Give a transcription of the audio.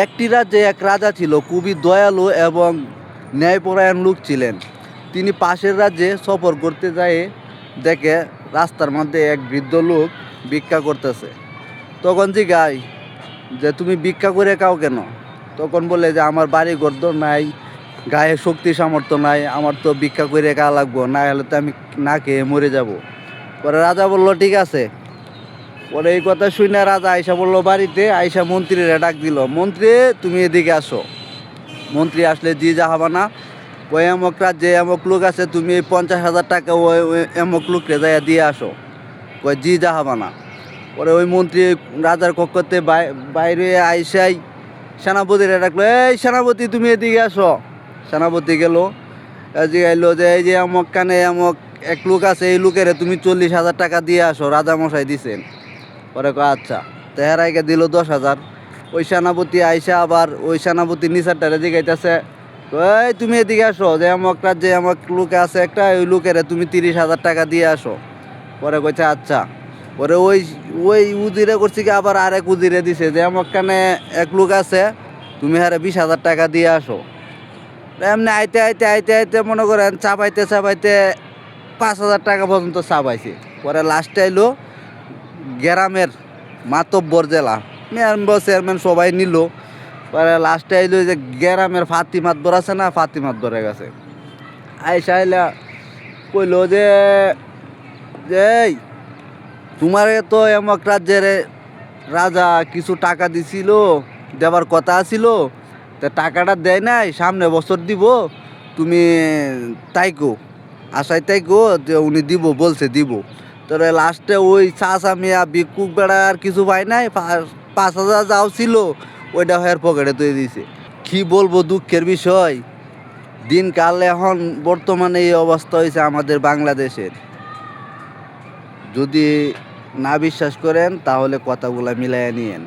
একটি রাজ্যে এক রাজা ছিল, খুবই দয়ালু এবং ন্যায়পরায়ণ লোক ছিলেন। তিনি পাশের রাজ্যে সফর করতে যেয়ে দেখে রাস্তার মধ্যে এক বৃদ্ধ লোক ভিক্ষা করতেছে। তখন জিজ্ঞাসা যে তুমি ভিক্ষা করে খাও কেন? তখন বলে যে আমার বাড়ি ঘর তো নাই, গায়ে শক্তি সামর্থ্য নাই, আমার তো ভিক্ষা করে খাওয়া লাগবো, না হলে তো আমি না খেয়ে মরে যাব। পরে রাজা বলল ঠিক আছে। পরে এই কথা শুনে রাজা আইসা বললো বাড়িতে, আইসা মন্ত্রীরা ডাক দিল, মন্ত্রী তুমি এদিকে আসো। মন্ত্রী আসলে জি জাহাবানা, ওই এমক রাজ্যে এমক লোক আছে, তুমি এই 50,000 টাকা ওই এমক লোকরে যাইয়া দিয়ে আসো। কয় জি জাহাবানা। পরে ওই মন্ত্রী রাজার কক্ষতে বাইরে আইসাই সেনাপতিরা ডাকলো, এই সেনাপতি তুমি এদিকে আসো। সেনাপতি গেল, জিগাইলো যে এই যে এমক কানে এমক এক লোক আছে, এই লোকের তুমি 40,000 টাকা দিয়ে আসো, রাজা মশাই দিছেন। পরে কয় আচ্ছা। তেহারাইকে দিল 10,000। ওই সেনাপতি আইসা আবার ওই সেনাপতি নিচারটারে জিগাইতেছে, ওই তুমি এদিকে আসো, যে এমক রাজ্যে এমক লোক আছে একটা, ওই লোকের তুমি 30,000 টাকা দিয়ে আসো। পরে কইছে আচ্ছা। পরে ওই ওই উজিরে করছি কি আবার আরেক উজিরে দিছে যে এমক কানে এক লোক আছে, তুমি হারে 20,000 টাকা দিয়ে আসো। এমনি আইতে আইতে আইতে আইতে মনে করেন চাপাইতে চাপাইতে 5,000 টাকা পর্যন্ত চাপাইছে। পরে লাস্টে আইলো গ্রামের মাতব্বর জেলা মেম্বার চেয়ারম্যান সবাই নিল। পরে লাস্টে আইলো যে গ্রামের ফাতি মাতবর আছে না, ফাতি মাতবরের কাছে আইসা আইলা কইলো যে এই তোমার তো এমক রাজ্যের রাজা কিছু টাকা দিছিল, দেবার কথা আছিল, তা টাকাটা দেয় নাই, সামনে বছর দিব, তুমি তাইকো আশায় তাইকো যে উনি দিব বলছে দিব। তবে লাস্টে ওই চাষা মিয়া ভিক্ষুক বেড়া আর কিছু পাই নাই, 5,000 যাও ছিল ওইটা হয়ে পকেটে তুই দিছে। কি বলবো, দুঃখের বিষয়। দিনকাল এখন বর্তমানে এই অবস্থা হয়েছে আমাদের বাংলাদেশের। যদি না বিশ্বাস করেন তাহলে কথাগুলো মিলাইয়া নিয়েন।